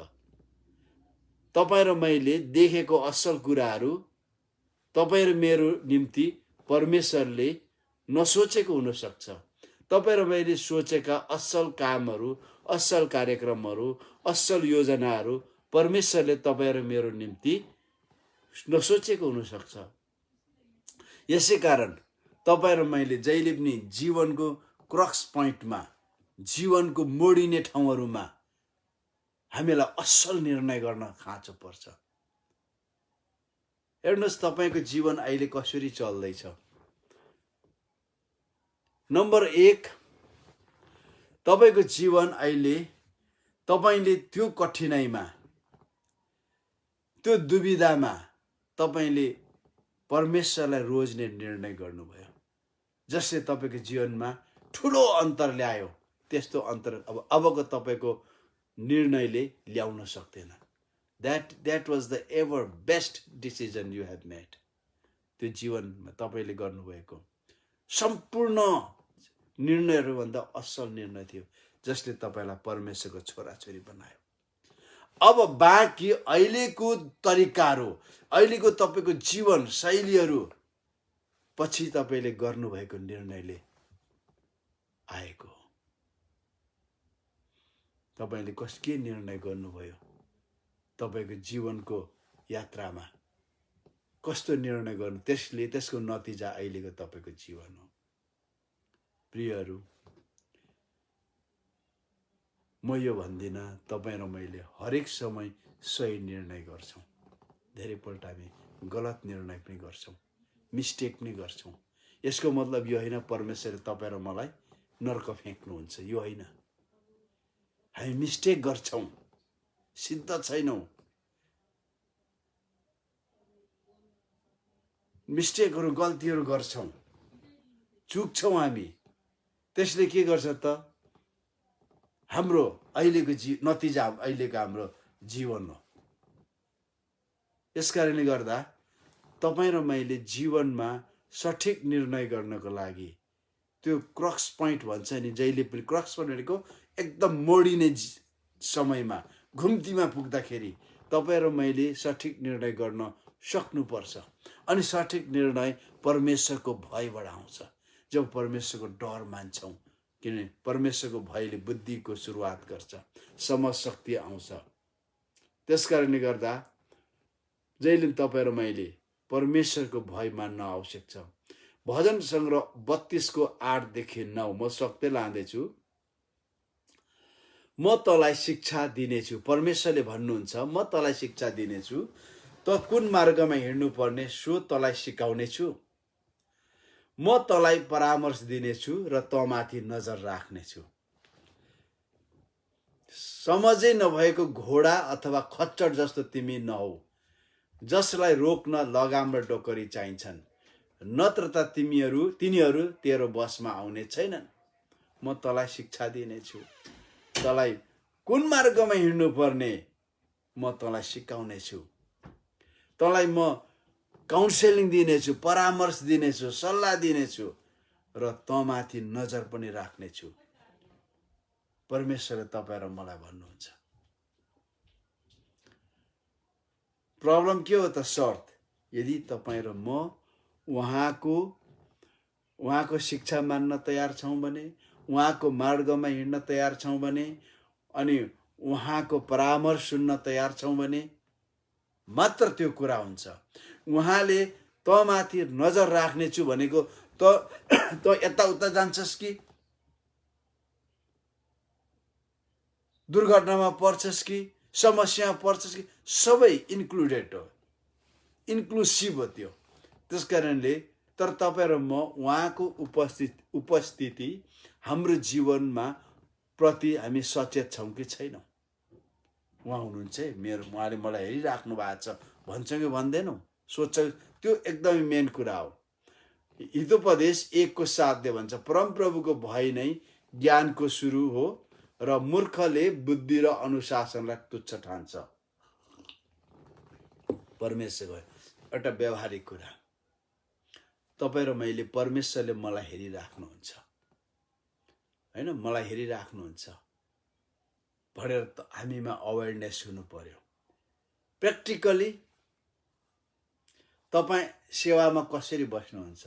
तपाईँ र मैले देखेको असल कुराहरू तपाईँ र मेरो निम्ति परमेश्वरले नसोचेको हुन सक्छ। तपाईँ र मैले सोचेका असल कामहरू, असल कार्यक्रमहरू, असल योजनाहरू परमेश्वरले तपाईँ र मेरो निम्ति नसोचेको हुन सक्छ। यसै कारण तपाईँ र मैले जहिले पनि जीवनको क्रक्स पोइन्टमा, जीवनको मोडिने ठाउँहरूमा हामीलाई असल निर्णय गर्न खाँचो पर्छ। हेर्नुहोस्, तपाईँको जीवन अहिले कसरी चल्दैछ? नम्बर 1, तपाईको जीवन अहिले तपाईले त्यो कठिनाइमा त्यो दुविधामा तपाईले परमेश्वरलाई रोज्ने निर्णय गर्नुभयो, जसले तपाईको जीवनमा ठुलो अन्तर ल्यायो। त्यस्तो अन्तर अबको तपाईको निर्णयले ल्याउन सक्दैन। That was the ever best decision you have made. त्यो जीवनमा तपाईले गर्नुभएको सम्पूर्ण निर्णयहरूभन्दा असल निर्णय थियो, जसले तपाईलाई परमेश्वरको छोराछोरी बनायो। अब बाँकी अहिलेको तरिकाहरू, अहिलेको तपाईको जीवन शैलीहरू पछि तपाईले गर्नुभएको निर्णयले आएको हो। तपाईले के निर्णय गर्नुभयो तपाईको जीवनको यात्रामा, कस्तो निर्णय गर्नु, त्यसको नतिजा अहिलेको तपाईको जीवन हो। प्रियहरू, म यो भन्दिनँ तपाईँ र मैले हरेक समय सही निर्णय गर्छौँ। धेरैपल्ट हामी गलत निर्णय पनि गर्छौँ, मिस्टेक पनि गर्छौँ। यसको मतलब यो होइन परमेश्वरले तपाईँ र मलाई नर्क फ्याँक्नुहुन्छ, यो होइन। हामी मिस्टेक गर्छौँ, सिद्ध छैनौँ। मिस्टेकहरू, गल्तीहरू गर्छौँ, चुक्छौँ हामी। त्यसले के गर्छ त? हाम्रो अहिलेको नतिजा अहिलेको हाम्रो जीवन हो। यसकारणले गर्दा तपाईँ र मैले जीवनमा सठिक निर्णय गर्नको लागि त्यो क्रक्स पोइन्ट भन्छ नि, जहिले पनि क्रक्स पोइन्ट भनेको एकदम मोडिने समयमा, घुम्तीमा पुग्दाखेरि तपाईँ र मैले सठिक निर्णय गर्न सक्नुपर्छ। अनि सठिक निर्णय परमेश्वरको भयबाट आउँछ। जब परमेश्वरको डर मान्छौँ, किनभने परमेश्वरको भयले बुद्धिको सुरुवात गर्छ, समझशक्ति आउँछ। त्यसकारणले गर्दा जहिले तपाईँ र मैले परमेश्वरको भय मान्न आवश्यक छ। भजन सङ्ग्रह 32 8 देखि 9 म सक्दै लाँदैछु। म तँलाई शिक्षा दिनेछु। परमेश्वरले भन्नुहुन्छ, म तँलाई शिक्षा दिनेछु। त कुन मार्गमा हिँड्नुपर्ने सो तँलाई सिकाउनेछु। म तँलाई परामर्श दिनेछु र तँमाथि नजर राख्नेछु। समझै नभएको घोडा अथवा खच्चड जस्तो तिमी नहौ, जसलाई रोक्न लगाम र डोकरी चाहिन्छन्, नत्र त तिनीहरू तेरो बसमा आउने छैनन्। म तँलाई शिक्षा दिनेछु। तँलाई कुन मार्गमा हिँड्नुपर्ने म तँलाई सिकाउनेछु। तँलाई म काउन्सेलिङ दिनेछु, परामर्श दिनेछु, सल्लाह दिनेछु र तँमाथि नजर पनि राख्नेछु। परमेश्वरले तपाईँ र मलाई भन्नुहुन्छ। प्रब्लम के हो त? शर्त, यदि तपाईँ र म उहाँको शिक्षा मान्न तयार छौँ भने, उहाँको मार्गमा हिँड्न तयार छौँ भने, अनि उहाँको परामर्श सुन्न तयार छौँ भने मात्र त्यो कुरा हुन्छ। उहाँले तँमाथि नजर राख्नेछु भनेको त यताउता जान्छस् कि, दुर्घटनामा पर्छस् कि, समस्यामा पर्छस् कि, सबै इन्क्लुडेड हो, इन्क्लुसिभ हो त्यो। त्यसकारणले तर तपाईँ र म उहाँको उपस्थिति हाम्रो जीवनमा प्रति हामी सचेत छौँ कि छैनौँ। उहाँ हुनुहुन्छ है, उहाँले मलाई हेरिराख्नु भएको छ भन्छौँ कि भन्दैनौँ, सोच्छौँ। त्यो एकदमै मेन कुरा हो। हितोपदेश 1:7 भन्छ, परमप्रभुको भय नै ज्ञानको सुरु हो र मूर्खले बुद्धि र अनुशासनलाई तुच्छ ठान्छ। परमेश्वरको एउटा व्यवहारिक कुरा, तपाईँ र मैले परमेश्वरले मलाई हेरिराख्नुहुन्छ होइन, मलाई हेरिराख्नुहुन्छ भनेर हामीमा अवेरनेस हुनु पर्यो। प्र्याक्टिकली तपाईँ सेवामा कसरी बस्नुहुन्छ?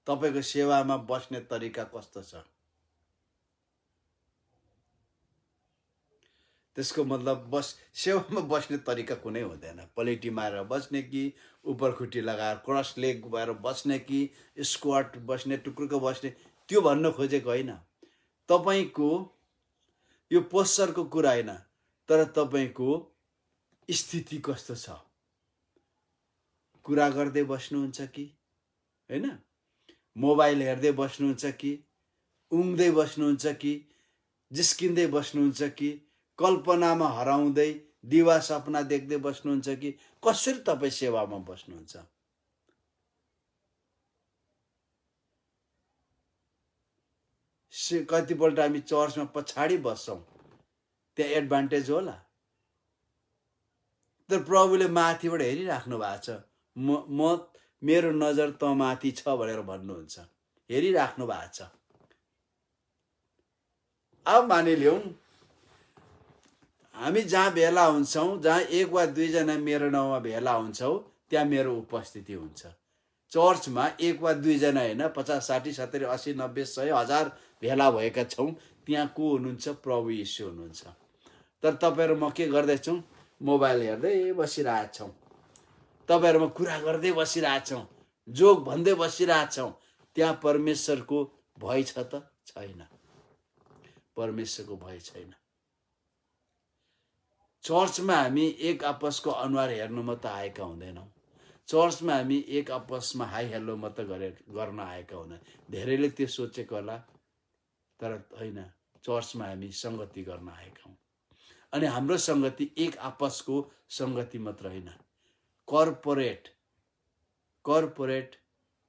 तपाईँको सेवामा बस्ने तरिका कस्तो छ? त्यसको मतलब सेवामा बस्ने तरिका कुनै हुँदैन। पलेटी मारेर बस्ने कि, उपरखुट्टी लगाएर क्रस लेग भएर बस्ने कि, स्क्वाट बस्ने, टुक्रुको बस्ने, त्यो भन्न खोजेको होइन। तपाईँको यो पोस्चरको कुरा होइन, तर तपाईँको स्थिति कस्तो छ? कुरा गर्दै बस्नुहुन्छ कि होइन, मोबाइल हेर्दै बस्नुहुन्छ कि, उङ्दै बस्नुहुन्छ कि जिस्किँदै बस्नुहुन्छ कि कल्पनामा हराउँदै दिवा सपना देख्दै बस्नुहुन्छ कि कसरी तपाईँ सेवामा बस्नुहुन्छ? कतिपल्ट हामी चर्चमा पछाडि बस्छौँ, त्यहाँ एडभान्टेज होला? तर प्रभुले माथिबाट हेरिराख्नु भएको छ। मेरो नजर त माथि छ भनेर भन्नुहुन्छ, हेरिराख्नु भएको छ। अब मानिलिउँ हामी जहाँ भेला हुन्छौँ, जहाँ एक वा दुईजना मेरो नाउँमा भेला हुन्छौँ, त्यहाँ मेरो उपस्थिति हुन्छ। चर्चमा एक वा दुईजना होइन, 50, 60, 70, 80, 90, 100, 1000 भेला भएका छौँ, त्यहाँ को हुनुहुन्छ? प्रभु यीशु हुनुहुन्छ। तर तपाईँहरू म के गर्दैछौँ? मोबाइल हेर्दै बसिरहेछौँ, तपाईँहरूमा कुरा गर्दै बसिरहेछौँ, जोक भन्दै बसिरहेछौँ। त्यहाँ परमेश्वरको भय छ त? छैन, परमेश्वरको भय छैन। चर्चमा हामी एक आपसको अनुहार हेर्नु मात्र आएका हुँदैनौँ। चर्चमा हामी एक आपसमा हाई हेलो मात्र गर्न आएका हुँदैन। धेरैले त्यो सोचेको होला, तर होइन, चर्चमा हामी सङ्गति गर्न आएका हौँ। अनि हाम्रो सङ्गति एक आपसको सङ्गति मात्र होइन, कर्पोरेट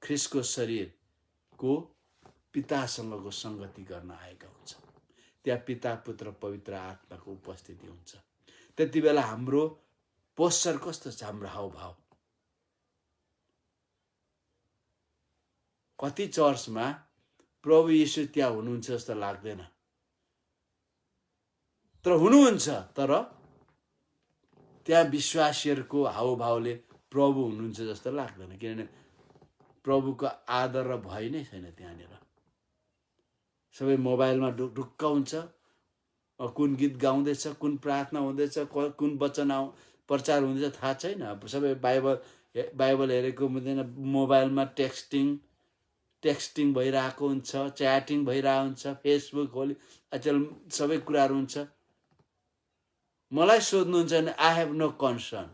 ख्रिस्टको शरीरको पितासँगको सङ्गति गर्न आएका हुन्छ। त्यहाँ पिता, पुत्र, पवित्र आत्माको उपस्थिति हुन्छ। त्यति बेला हाम्रो पोस्चर कस्तो छ? हाम्रो हावभाव। कति चर्चमा प्रभु यीशु त्यहाँ हुनुहुन्छ जस्तो लाग्दैन, तर हुनुहुन्छ। तर त्यहाँ विश्वासीहरूको हावभावले प्रभु हुनुहुन्छ जस्तो लाग्दैन, किनभने प्रभुको आदर र भय नै छैन त्यहाँनिर। सबै मोबाइलमा ढुक्क हुन्छ, कुन गीत गाउँदैछ, कुन प्रार्थना हुँदैछ, कुन वचन प्रचार हुँदैछ थाहा छैन। सबै बाइबल हेरेको हुँदैन, मोबाइलमा टेक्स्टिङ भइरहेको हुन्छ, च्याटिङ भइरहेको हुन्छ, फेसबुक खोली आजकल सबै कुराहरू हुन्छ। मलाई सोध्नुहुन्छ भने आई हेभ नो कन्सर्न।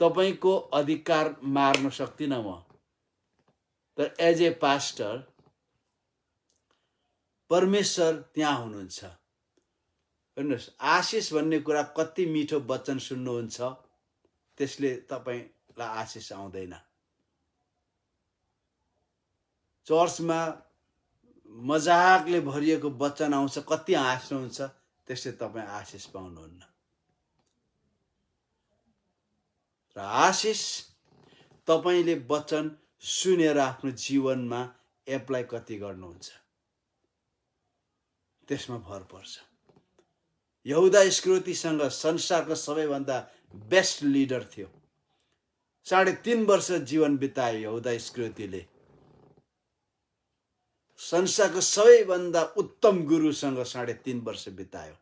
तपाईँको अधिकार मार्न सक्दिनँ म, तर एज ए पास्टर परमेश्वर त्यहाँ हुनुहुन्छ। हेर्नुहोस्, आशिष भन्ने कुरा कति मिठो वचन सुन्नुहुन्छ, त्यसले तपाईँलाई आशिष आउँदैन। चर्चमा मजाकले भरिएको वचन आउँछ, कति हाँस्नुहुन्छ, त्यसले तपाईँ आशिष पाउनुहुन्न। र आशिष तपाईँले वचन सुनेर आफ्नो जीवनमा एप्लाई कति गर्नुहुन्छ, त्यसमा भर पर्छ। यहुदा इस्करियोतीसँग संसारको सबैभन्दा बेस्ट लिडर थियो। 3.5 वर्ष जीवन बितायो यहुदा इस्करियोतीले। संसारको सबैभन्दा उत्तम गुरुसँग 3.5 वर्ष बितायो।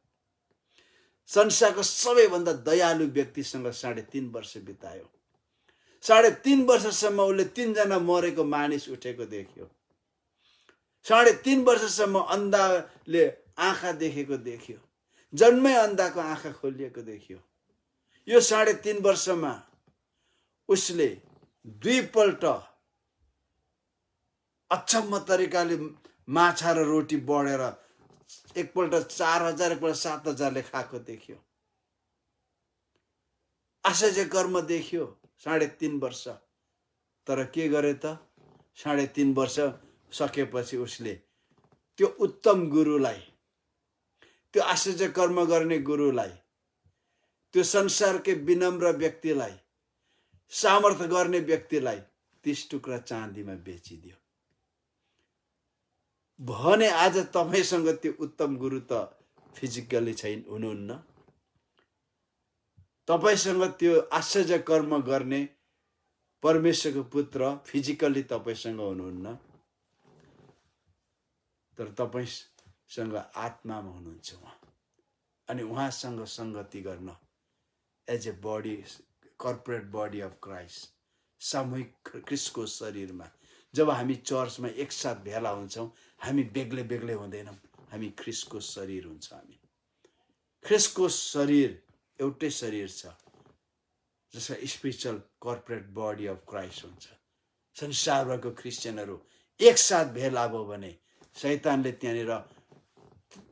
संसारको सबैभन्दा दयालु व्यक्तिसँग 3.5 वर्ष बितायो। 3.5 वर्षसम्म उसले 3 जना मरेको मानिस उठेको देख्यो। 3.5 वर्षसम्म अन्धाले आँखा देखेको देख्यो। जन्मै अन्धाको आँखा खोलिएको देख्यो। यो 3.5 वर्षमा उसले 2 पल्ट अचम्म तरिकाले माछा र रोटी बढेर एकपल्ट 4000, एकपल्ट 7000ले खाएको देख्यो। आश्चर्य कर्म देख्यो 3.5 वर्ष। तर के गरे त? 3.5 वर्ष सकेपछि उसले त्यो उत्तम गुरुलाई, त्यो आश्चर्य कर्म गर्ने गुरुलाई, त्यो संसारकै विनम्र व्यक्तिलाई, सामर्थ्य गर्ने व्यक्तिलाई 30 टुक्रा चाँदीमा बेचिदियो। भने आज तपाईसँग त्यो उत्तम गुरु त फिजिकली छैन, हुनुहुन्न। तपाईसँग त्यो आश्चर्य कर्म गर्ने परमेश्वरको पुत्र फिजिकली तपाईसँग हुनुहुन्न, तर तपाईसँग आत्मामा हुनुहुन्छ उहाँ। अनि उहाँसँग संगति गर्न as a body, corporate body of Christ, सामूहिक ख्रिस्टको शरीरमा जब हामी चर्चमा एकसाथ भेला हुन्छौँ, हामी बेग्लै बेग्लै हुँदैनौँ, हामी ख्रिस्टको शरीर हुन्छ। हामी ख्रिस्टको शरीर एउटै शरीर छ, जसमा spiritual corporate body of Christ हुन्छ। संसारभरको क्रिस्चियनहरू एकसाथ भेला भयो भने शैतानले त्यहाँनिर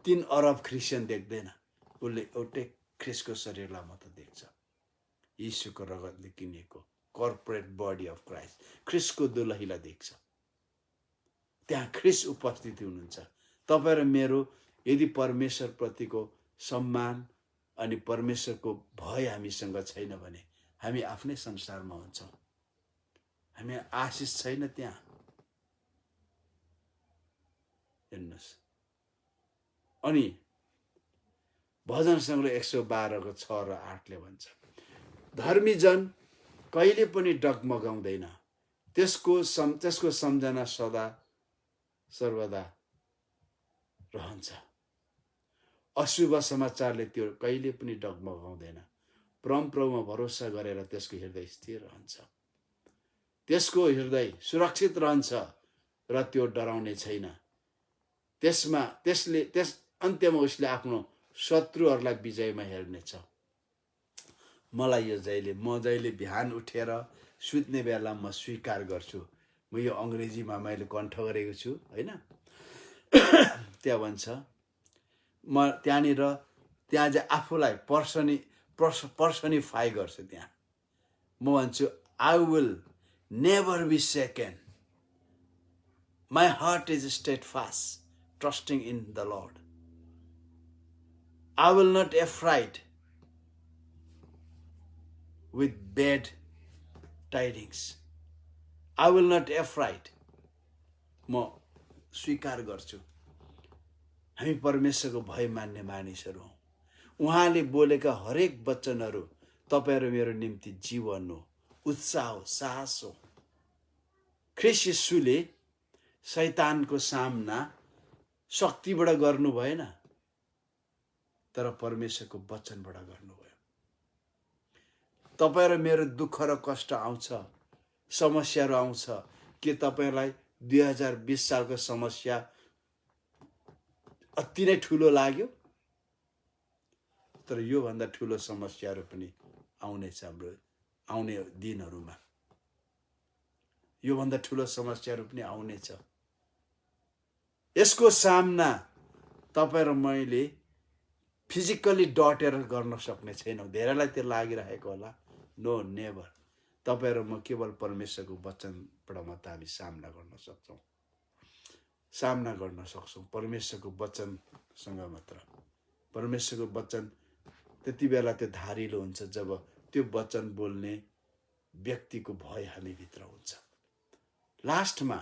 3 अरब ख्रिस्चियन देख्दैन, उसले एउटै ख्रिस्टको शरीरलाई मात्र देख्छ। यीशुको रगतले किनेको कर्पोरेट बडी अफ क्राइस्ट, ख्रिस्टको दुलहीलाई देख्छ। त्यहाँ ख्रिस्ट उपस्थिति हुनुहुन्छ। तपाईँ र मेरो यदि परमेश्वरप्रतिको सम्मान अनि परमेश्वरको भय हामीसँग छैन भने हामी आफ्नै संसारमा हुन्छौँ। हामी आशिष छैन त्यहाँ। हेर्नुहोस्, अनि भजन सङ्ग्रह 112 6 र 8 भन्छ, धर्मी जन कहिले पनि डगमगाउँदैन, त्यसको सम्झना सदा सर्वदा रहन्छ। अशुभ समाचारले त्यो कहिले पनि डगमगाउँदैन। परमप्रभुमा भरोसा गरेर त्यसको हृदय स्थिर रहन्छ। त्यसको हृदय सुरक्षित रहन्छ र त्यो डराउने छैन। त्यस अन्त्यमा उसले आफ्नो शत्रुहरूलाई विजयमा हेर्नेछ। मलाई यो म जहिले बिहान उठेर सुत्ने बेला म स्वीकार गर्छु, म यो अङ्ग्रेजीमा मैले कण्ठ गरेको छु होइन। त्यहाँ भन्छ, म त्यहाँ चाहिँ आफूलाई पर्सनिफाई गर्छु। त्यहाँ म भन्छु, I will never be second, my heart is steadfast trusting in the Lord. I will not afraid with bad tidings. I will not afraid. म स्वीकार गर्छु, हामी परमेश्वरको भय मान्ने मानिसहरू हौँ। उहाँले बोलेका हरेक वचनहरू तपाईँ र मेरो निम्ति जीवन हो, उत्साह हो, साहस हो। ख्रिस्ट येशूले शैतानको सामना शक्तिबाट गर्नु भएन, तर परमेश्वरको वचनबाट गर्नुभयो। तपाईँ र मेरो दुःख र कष्ट आउँछ, समस्याहरू आउँछ। के तपाईँलाई 2020 सालको समस्या अति नै ठुलो लाग्यो? तर योभन्दा ठुलो समस्याहरू पनि आउनेछ हाम्रो आउने दिनहरूमा। योभन्दा ठुलो समस्याहरू पनि आउनेछ। यसको सामना तपाईँ र मैले फिजिकली डटेर गर्न सक्ने छैनौँ। धेरैलाई त्यो लागिरहेको होला। No, never. तपाईँ र म केवल परमेश्वरको वचनबाट मात्र हामी सामना गर्न सक्छौँ। सामना गर्न सक्छौँ परमेश्वरको वचनसँग मात्र। परमेश्वरको वचन त्यति बेला त्यो धारिलो हुन्छ जब त्यो वचन बोल्ने व्यक्तिको भय हामीभित्र हुन्छ। लास्टमा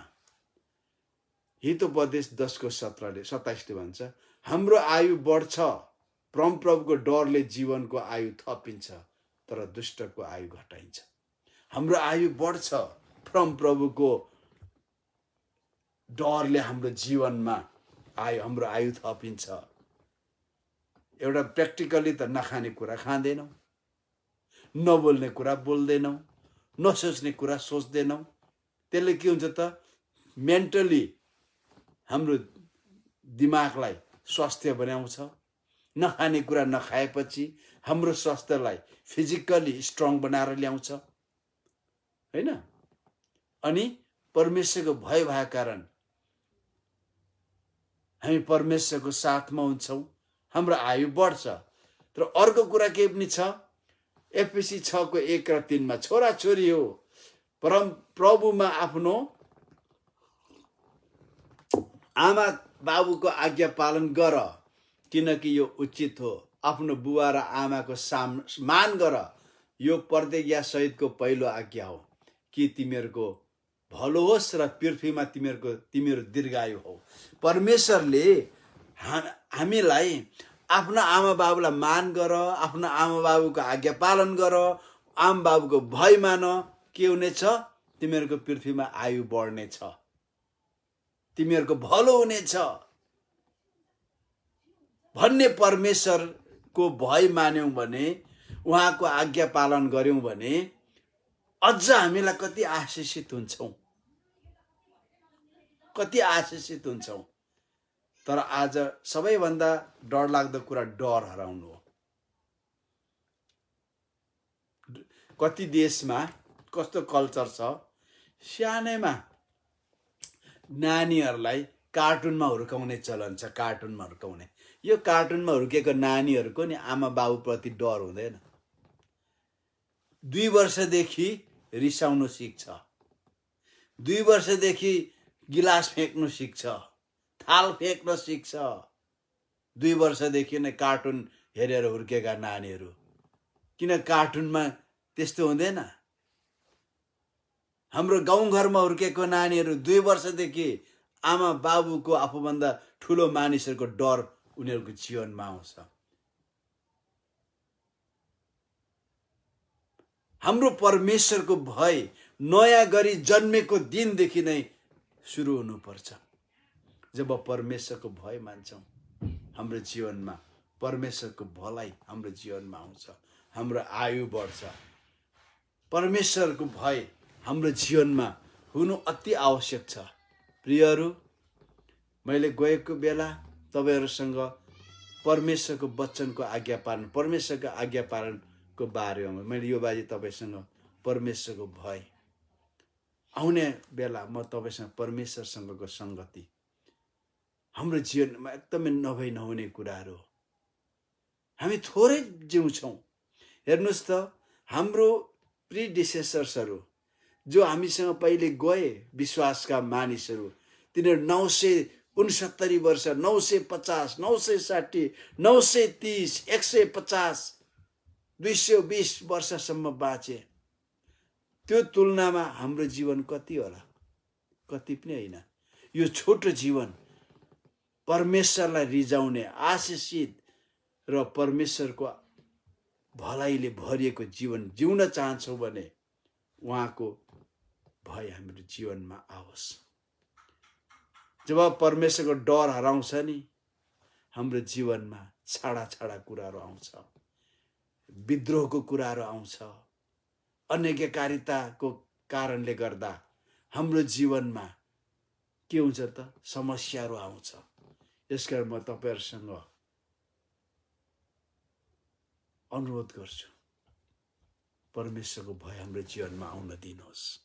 हितोपदेश 10:27 भन्छ, हाम्रो आयु बढ्छ, परमप्रभुको डरले जीवनको आयु थपिन्छ, तर दुष्टको आयु घटाइन्छ। हाम्रो आयु बढ्छ, परमप्रभुको डरले हाम्रो जीवनमा हाम्रो आयु थपिन्छ। एउटा प्र्याक्टिकली त नखाने कुरा खाँदैनौँ, नबोल्ने कुरा बोल्दैनौँ, नसोच्ने कुरा सोच्दैनौँ। त्यसले के हुन्छ त, मेन्टली हाम्रो दिमागलाई स्वास्थ्य बनाउँछ। नखाने कुरा नखाएपछि हाम्रो स्वास्थ्यलाई फिजिकली स्ट्रङ बनाएर ल्याउँछ हैन। अनि परमेश्वरको भय भएको कारण हामी परमेश्वरको साथमा हुन्छौँ, हाम्रो आयु बढ्छ। तर अर्को कुरा के पनि छ, एफएसी 6:1 र 3 छोरा छोरी हो, परम प्रभुमा आफ्नो आमा बाबुको आज्ञा पालन गर, किनकि यो उचित हो। आफ्नो बुवा र आमाको मान गर, यो प्रतिज्ञा सहितको पहिलो आज्ञा हो, कि तिमीहरूको भलो होस् र पृथ्वीमा तिमीहरू दीर्घायु हो। परमेश्वरले हामीलाई आफ्नो आमा बाबुलाई मान गर, आफ्नो आमा बाबुको आज्ञा पालन गर, आमा बाबुको भय मान, के हुनेछ, तिमीहरूको पृथ्वीमा आयु बढ्नेछ, तिमीहरूको भलो हुनेछ भन्ने परमेश्वरको भय मान्यौं भने, उहाँको आज्ञा पालन गर्यौं भने अझ हामीलाई कति आशिषित हुन्छौं, कति आशिषित हुन्छौं। तर आज सबैभन्दा डरलाग्दो कुरा डर हराउनु हो। कति देशमा कस्तो कल्चर छ, सानैमा नानीहरूलाई कार्टुनमा हुर्काउने चलन छ। कार्टुनमा हुर्काउने, यो कार्टुनमा हुर्केको नानीहरूको नि आमा बाबुप्रति डर हुँदैन। 2 वर्षदेखि रिसाउनु सिक्छ, 2 वर्षदेखि गिलास फ्याँक्नु सिक्छ, थाल फ्याँक्न सिक्छ। 2 वर्षदेखि नै कार्टुन हेरेर हुर्केका नानीहरू। किन कार्टुनमा त्यस्तो हुँदैन? हाम्रो गाउँघरमा हुर्केको नानीहरू 2 वर्षदेखि आमा बाबुको आफूभन्दा ठुलो मानिसहरूको डर उनीहरूको जीवनमा आउँछ। हाम्रो परमेश्वरको भय नयाँ गरी जन्मेको दिनदेखि नै सुरु हुनुपर्छ। जब परमेश्वरको भय मान्छौँ, हाम्रो जीवनमा परमेश्वरको भलाइ हाम्रो जीवनमा आउँछ, हाम्रो आयु बढ्छ। परमेश्वरको भय हाम्रो जीवनमा हुनु अति आवश्यक छ। प्रियहरू, मैले गएको बेला तपाईहरुसँग परमेश्वरको वचनको आज्ञा पालन, परमेश्वरको आज्ञा पालनको बारेमा मैले यो बारे तपाईसँग परमेश्वरको भय, आउने बेला म तपाईसँग परमेश्वरसँगको संगति हाम्रो जीवनमा एकदमै नहुने कुराहरू हो। हामी थोरै जिउँछौँ। हेर्नुस् त, हाम्रो प्रिडिसेसर्सहरू जो हामीसँग पहिले गए, विश्वासका मानिसहरू, तिनीहरू 969 वर्ष, 950, 960, 930, 150, 220 वर्षसम्म बाँचे। त्यो तुलनामा हाम्रो जीवन कति होला? कति पनि होइन। यो छोटो जीवन परमेश्वरलाई रिझाउने, आशिषित र परमेश्वरको भलाइले भरिएको जीवन जिउन चाहन्छौँ भने उहाँको भय हाम्रो जीवनमा आओस्। जब परमेश्वरको डर हराउँछ नि, हाम्रो जीवनमा छाडा छाडा कुराहरू आउँछ, विद्रोहको कुराहरू आउँछ, अनैज्ञकारिताको कारणले गर्दा हाम्रो जीवनमा के हुन्छ त? समस्याहरू आउँछ। यसकारण म तपाईहरुसँग अनुरोध गर्छु, परमेश्वरको भय हाम्रो जीवनमा आउन दिनुहोस्।